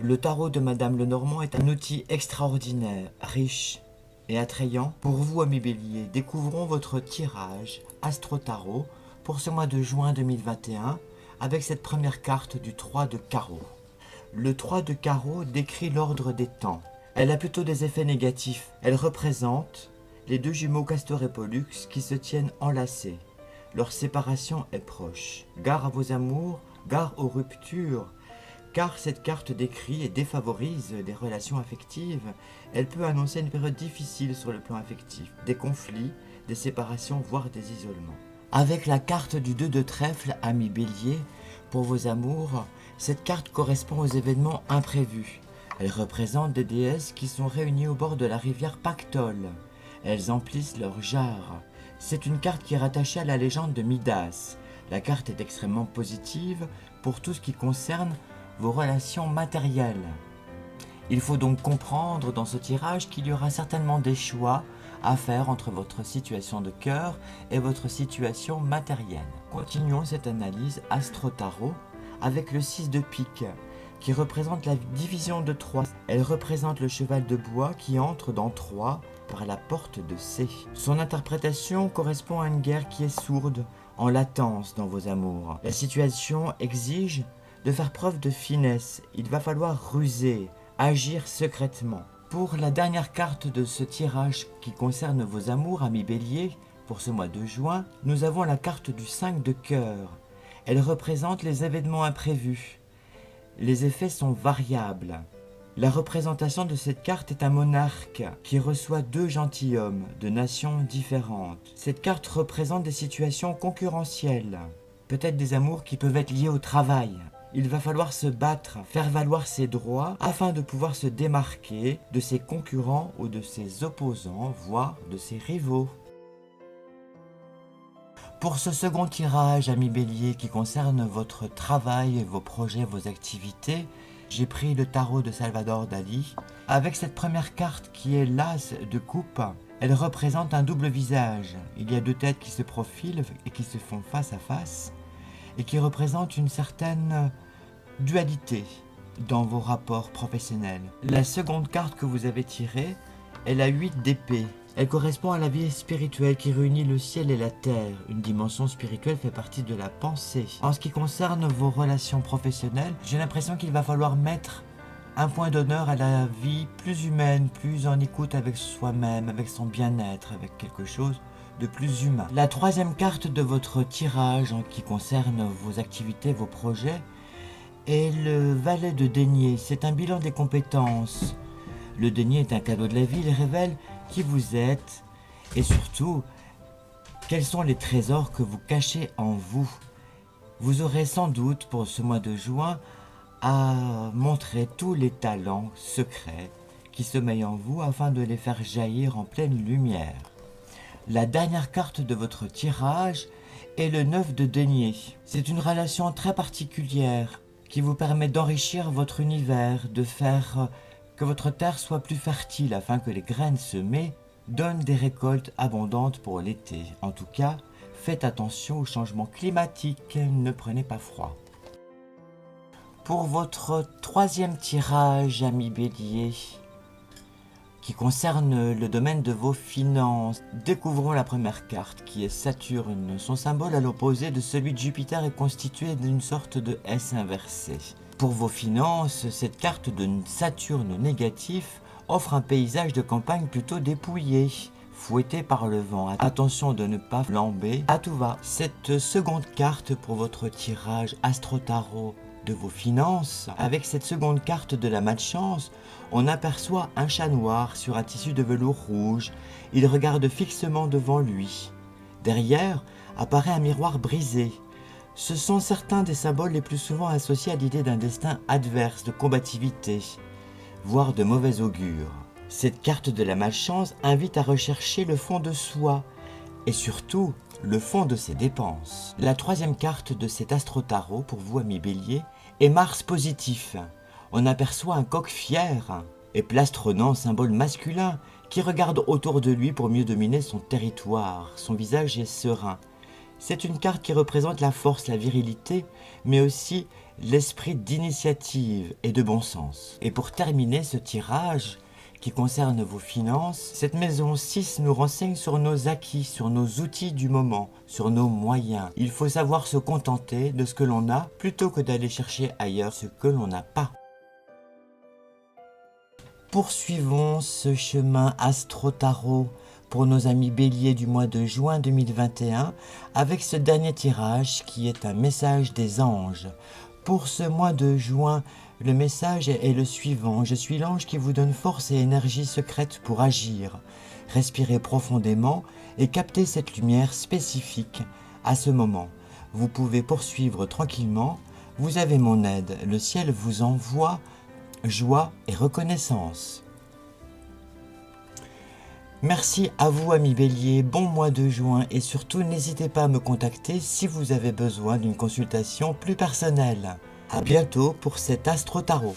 Le tarot de Madame Lenormand est un outil extraordinaire, riche et attrayant. Pour vous, amis Bélier, découvrons votre tirage Astro Tarot pour ce mois de juin 2021 avec cette première carte du 3 de carreau. Le 3 de carreau décrit l'ordre des temps. Elle a plutôt des effets négatifs. Elle représente les deux jumeaux Castor et Pollux qui se tiennent enlacés. Leur séparation est proche. Gare à vos amours, gare aux ruptures. Car cette carte décrit et défavorise les relations affectives. Elle peut annoncer une période difficile sur le plan affectif, des conflits, des séparations, voire des isolements. Avec la carte du 2 de trèfle, ami Bélier, pour vos amours, cette carte correspond aux événements imprévus. Elle représente des déesses qui sont réunies au bord de la rivière Pactole. Elles emplissent leur jarre. C'est une carte qui est rattachée à la légende de Midas. La carte est extrêmement positive pour tout ce qui concerne vos relations matérielles. Il faut donc comprendre dans ce tirage qu'il y aura certainement des choix à faire entre votre situation de cœur et votre situation matérielle. Continuons cette analyse Astro-Tarot avec le 6 de pique qui représente la division de 3. Elle représente le cheval de bois qui entre dans 3 par la porte de C. Son interprétation correspond à une guerre qui est sourde, en latence dans vos amours. La situation exige de faire preuve de finesse. Il va falloir ruser, agir secrètement. Pour la dernière carte de ce tirage qui concerne vos amours, amis Bélier, pour ce mois de juin, nous avons la carte du 5 de cœur. Elle représente les événements imprévus. Les effets sont variables. La représentation de cette carte est un monarque qui reçoit deux gentilshommes de nations différentes. Cette carte représente des situations concurrentielles, peut-être des amours qui peuvent être liés au travail. Il va falloir se battre, faire valoir ses droits afin de pouvoir se démarquer de ses concurrents ou de ses opposants, voire de ses rivaux. Pour ce second tirage, ami Bélier, qui concerne votre travail, vos projets, vos activités, j'ai pris le tarot de Salvador Dali. Avec cette première carte qui est l'As de coupe, elle représente un double visage. Il y a deux têtes qui se profilent et qui se font face à face et qui représentent une certaine dualité dans vos rapports professionnels. La seconde carte que vous avez tirée est la 8 d'épée. Elle correspond à la vie spirituelle qui réunit le ciel et la terre. Une dimension spirituelle fait partie de la pensée. En ce qui concerne vos relations professionnelles, j'ai l'impression qu'il va falloir mettre un point d'honneur à la vie plus humaine, plus en écoute avec soi-même, avec son bien-être, avec quelque chose de plus humain. La troisième carte de votre tirage en qui concerne vos activités, vos projets, est le valet de denier. C'est un bilan des compétences. Le denier est un cadeau de la vie, il révèle qui vous êtes et surtout quels sont les trésors que vous cachez en vous. Vous aurez sans doute pour ce mois de juin à montrer tous les talents secrets qui sommeillent en vous afin de les faire jaillir en pleine lumière. La dernière carte de votre tirage est le 9 de denier. C'est une relation très particulière qui vous permet d'enrichir votre univers, de faire que votre terre soit plus fertile afin que les graines semées donnent des récoltes abondantes pour l'été. En tout cas, faites attention au changement climatique, ne prenez pas froid. Pour votre troisième tirage, ami Bélier, qui concerne le domaine de vos finances, découvrons la première carte qui est Saturne. Son symbole à l'opposé de celui de Jupiter est constitué d'une sorte de S inversé. Pour vos finances, cette carte de Saturne négatif offre un paysage de campagne plutôt dépouillé, fouetté par le vent. Attention de ne pas flamber à tout va. Cette seconde carte pour votre tirage Astro-Tarot de vos finances, avec cette seconde carte de la malchance, on aperçoit un chat noir sur un tissu de velours rouge. Il regarde fixement devant lui. Derrière apparaît un miroir brisé. Ce sont certains des symboles les plus souvent associés à l'idée d'un destin adverse, de combativité, voire de mauvais augure. Cette carte de la malchance invite à rechercher le fond de soi et surtout le fond de ses dépenses. La troisième carte de cet Astro-Tarot pour vous, amis Bélier, est Mars positif. On aperçoit un coq fier et plastronnant, symbole masculin, qui regarde autour de lui pour mieux dominer son territoire. Son visage est serein. C'est une carte qui représente la force, la virilité, mais aussi l'esprit d'initiative et de bon sens. Et pour terminer ce tirage qui concerne vos finances, cette maison 6 nous renseigne sur nos acquis, sur nos outils du moment, sur nos moyens. Il faut savoir se contenter de ce que l'on a plutôt que d'aller chercher ailleurs ce que l'on n'a pas. Poursuivons ce chemin astro-tarot pour nos amis béliers du mois de juin 2021 avec ce dernier tirage qui est un message des anges. Pour ce mois de juin, le message est le suivant. Je suis l'ange qui vous donne force et énergie secrète pour agir. Respirez profondément et captez cette lumière spécifique à ce moment. Vous pouvez poursuivre tranquillement. Vous avez mon aide. Le ciel vous envoie joie et reconnaissance. Merci à vous amis béliers, bon mois de juin et surtout n'hésitez pas à me contacter si vous avez besoin d'une consultation plus personnelle. A bientôt pour cet Astro Tarot.